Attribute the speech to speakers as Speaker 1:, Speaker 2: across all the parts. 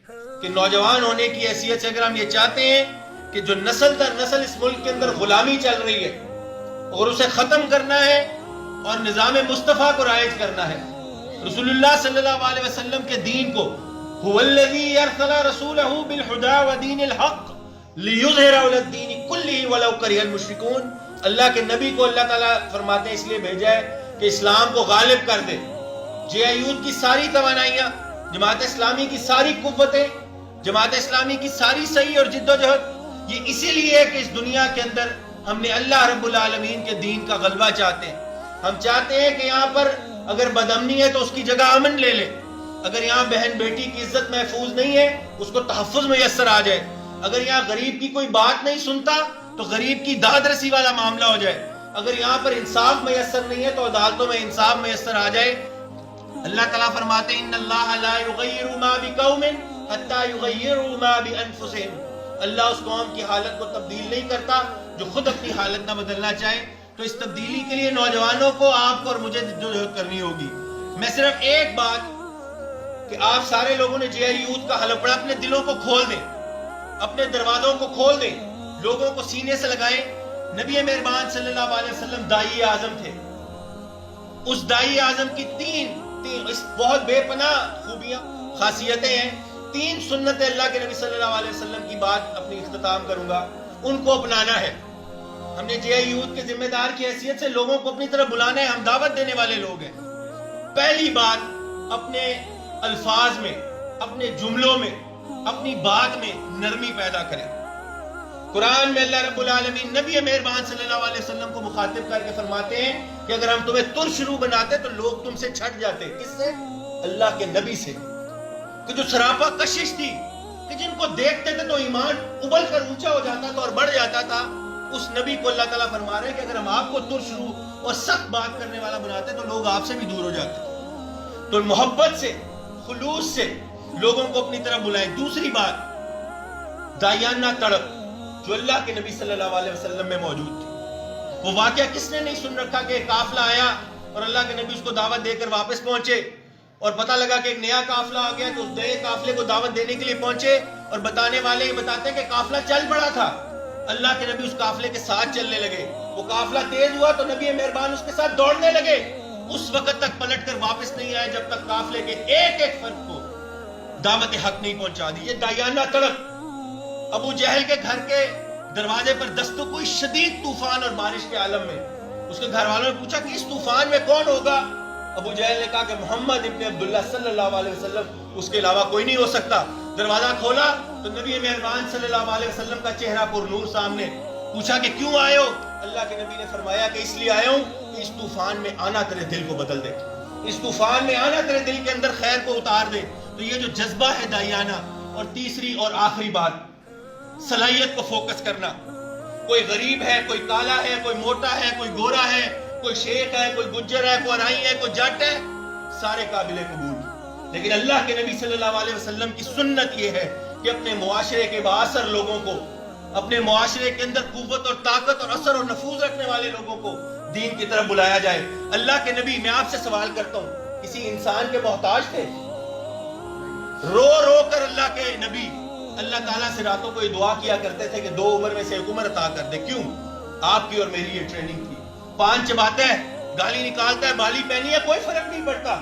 Speaker 1: کہ نوجوان ہونے کی حیثیت سے اگر ہم یہ چاہتے ہیں کہ جو نسل در نسل اس ملک کے اندر غلامی چل رہی ہے اور اسے ختم کرنا ہے اور نظام مصطفیٰ کو رائج کرنا ہے، رسول اللہ صلی اللہ علیہ وسلم کے دین کو، هو الذی ارسل رسولہ بالہدی ودین الحق لیظہرہ علی الدین کلہ ولو کرہ المشرکون، اللہ کے نبی کو اللہ تعالیٰ فرماتے ہیں اس لیے بھیجا ہے کہ اسلام کو غالب کر دے۔ جے آئی یوتھ کی ساری توانائیاں، جماعت اسلامی کی ساری قوتیں، جماعت اسلامی کی ساری صحیح اور جد و جہد یہ اسی لیے ہے کہ اس دنیا کے اندر ہم نے اللہ رب العالمین کے دین کا غلبہ چاہتے ہیں۔ ہم چاہتے ہیں کہ یہاں پر اگر بدامنی ہے تو اس کی جگہ امن لے لے، اگر یہاں بہن بیٹی کی عزت محفوظ نہیں ہے اس کو تحفظ میسر آ جائے، اگر یہاں غریب کی کوئی بات نہیں سنتا تو غریب کی داد رسی والا معاملہ ہو جائے، اگر یہاں پر انصاف میسر نہیں ہے تو عدالتوں میں انصاف میسر آ جائے۔ اللہ تعالیٰ فرماتے ہیں ان اللہ لا یغیر ما بقوم حتی یغیروا ما بانفسہم، اللہ اس قوم کی حالت کو تبدیل نہیں کرتا جو خود اپنی حالت نہ بدلنا چاہے۔ تو اس تبدیلی کے لیے نوجوانوں کو، آپ کو اور مجھے جدوجہد کرنی ہوگی۔ میں صرف ایک بات کہ آپ سارے لوگوں نے جے آئی یوتھ کا حلف پڑھا، اپنے دلوں کو کھول دیں، اپنے دروازوں کو کھول دیں، لوگوں کو سینے سے لگائیں۔ نبی مہربان صلی اللہ علیہ وسلم داعی اعظم تھے، اس داعی اعظم کی تین بہت بے پناہ خوبیاں خاصیتیں ہیں، تین سنتیں اللہ کے نبی صلی اللہ علیہ وسلم کی بات اپنی اختتام کروں گا، ان کو اپنانا ہے۔ ہم نے جے آئی یوتھ کے ذمہ دار کی حیثیت سے لوگوں کو اپنی طرف بلانا ہے، ہم دعوت دینے والے لوگ ہیں۔ پہلی بات، اپنے الفاظ میں، اپنے جملوں میں، اپنی بات میں نرمی پیدا کریں۔ قرآن میں اللہ رب العالمین نبی مہربان صلی اللہ علیہ وسلم کو مخاطب کر کے فرماتے ہیں کہ اگر ہم تمہیں ترش روح بناتے تو لوگ تم سے چھٹ جاتے۔ کس سے؟ اللہ کے نبی سے، کہ جو سراپا کشش تھی، کہ جن کو دیکھتے تھے تو ایمان ابل کر اونچا ہو جاتا تھا اور بڑھ جاتا تھا، اس نبی کو اللہ تعالیٰ فرما رہے ہیں کہ اگر ہم آپ کو ترش روح اور سخت بات کرنے والا بناتے تو لوگ آپ سے بھی دور ہو جاتے۔ تو محبت سے، خلوص سے لوگوں کو اپنی طرف بلائیں۔ دوسری بات، داعیانہ تڑپ جو اللہ کے نبی صلی اللہ علیہ وسلم میں موجود تھی۔ وہ واقعہ کس نے نہیں سن رکھا کہ ایک قافلہ آیا اور اللہ کے نبی اس کو دعوت دے کر واپس پہنچے، اور پتہ لگا کہ ایک نیا قافلہ آ گیا تو اس نئے قافلے کو دعوت دینے کے لیے پہنچے، اور بتانے والے یہ بتاتے ہیں کہ قافلہ چل پڑا تھا، اللہ کے نبی اس قافلے کے ساتھ چلنے لگے، وہ قافلہ تیز ہوا تو نبی مہربان اس کے ساتھ دوڑنے لگے، اس وقت تک پلٹ کر واپس نہیں آئے جب تک قافلے کے ایک ایک فرد کو دعوت حق نہیں پہنچا دی۔ یہ داعیانہ تڑپ۔ ابو جہل کے گھر کے دروازے پر دستک ہوئی شدید طوفان اور بارش کے عالم میں، اس کے گھر والوں نے پوچھا کہ اس طوفان میں کون ہوگا؟ ابو جہل نے کہا کہ محمد ابن عبداللہ صلی اللہ علیہ وسلم، اس کے علاوہ کوئی نہیں ہو سکتا۔ دروازہ کھولا تو نبی مہربان صلی اللہ علیہ وسلم کا چہرہ پر نور سامنے، پوچھا کہ کیوں آئے ہو؟ اللہ کے نبی نے فرمایا کہ اس لیے آیا ہوں کہ اس طوفان میں آنا تیرے دل کو بدل دے، اس طوفان میں آنا تیرے دل کے اندر خیر کو اتار دے۔ تو یہ جو جذبہ ہے داعیانہ۔ اور تیسری اور آخری بات، صلاحیت کو فوکس کرنا۔ کوئی غریب ہے، کوئی کالا ہے، کوئی موٹا ہے، کوئی گورا ہے، کوئی شیخ ہے، کوئی گجر ہے، کوئی ارائی ہے، کوئی جٹ ہے، سارے قابل قبول۔ لیکن اللہ کے نبی صلی اللہ علیہ وسلم کی سنت یہ ہے کہ اپنے معاشرے کے بااثر لوگوں کو، اپنے معاشرے کے اندر قوت اور طاقت اور اثر اور نفوذ رکھنے والے لوگوں کو دین کی طرف بلایا جائے۔ اللہ کے نبی، میں آپ سے سوال کرتا ہوں، کسی انسان کے محتاج تھے؟ رو رو کر اللہ کے نبی اللہ تعالیٰ سے راتوں کو یہ دعا کیا کرتے تھے کہ 2 عمر میں سے 1 عمر عطا کر دے۔ کیوں؟ آپ کی اور میری یہ ٹریننگ تھی۔ پان چباتا ہے، گالی نکالتا ہے، بالی پہنی ہے، کوئی فرق نہیں پڑتا،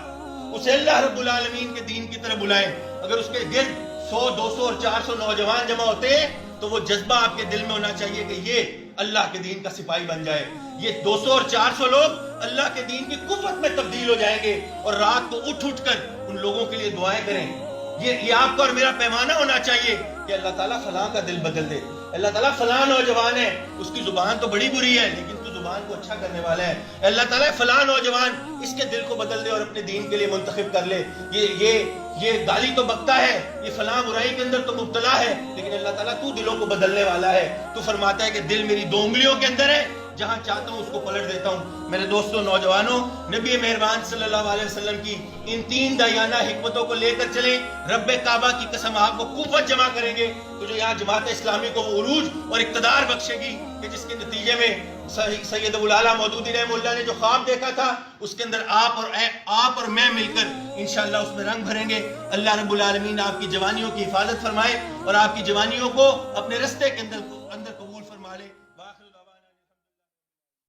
Speaker 1: اسے اللہ رب العالمین کے دین کی طرف بلائیں۔ اگر اس کے گرد 100 200 اور 400 نوجوان جمع ہوتے ہیں تو وہ جذبہ آپ کے دل میں ہونا چاہیے کہ یہ اللہ کے دین کا سپاہی بن جائے۔ یہ 200 اور 400 لوگ اللہ کے دین کی قوت میں تبدیل ہو جائیں گے، اور رات کو اٹھ اٹھ کر ان لوگوں کے لیے دعائیں کریں۔ یہ آپ کا اور میرا پیمانہ ہونا چاہیے کہ اللہ تعالیٰ فلاں کا دل بدل دے، اللہ تعالیٰ فلاں نوجوان ہے، اس کی زبان تو بڑی بری ہے لیکن تو زبان کو اچھا کرنے والا ہے، اللہ تعالیٰ فلاں نوجوان اس کے دل کو بدل دے اور اپنے دین کے لیے منتخب کر لے۔ یہ گالی تو بکتا ہے، یہ فلاں برائی کے اندر تو مبتلا ہے، لیکن اللہ تعالیٰ تو دلوں کو بدلنے والا ہے۔ تو فرماتا ہے کہ دل میری 2 انگلیوں کے اندر ہے، جہاں چاہتا ہوں اس کو پلٹ دیتا ہوں. میرے دوستوں نوجوانوں, نبی مہربان صلی اللہ علیہ وسلم کی ان 3 دایانہ حکمتوں کو لے کر چلیں. رب کعبہ کی قسم آپ کو قوت جمع کریں گے تو جو یہاں جماعت اسلامی کو وہ عروج اور اقتدار بخشے گی کہ جس کے نتیجے میں سید ابو الاعلیٰ مودودی رحمہ اللہ نے جو خواب دیکھا تھا اس کے اندر آپ اور میں مل کر انشاءاللہ اس میں رنگ بھریں گے. اللہ رب العالمین آپ کی جوانیوں کی حفاظت فرمائے اور آپ کی جوانیوں کو اپنے رستے کے اندر قبول فرما لے.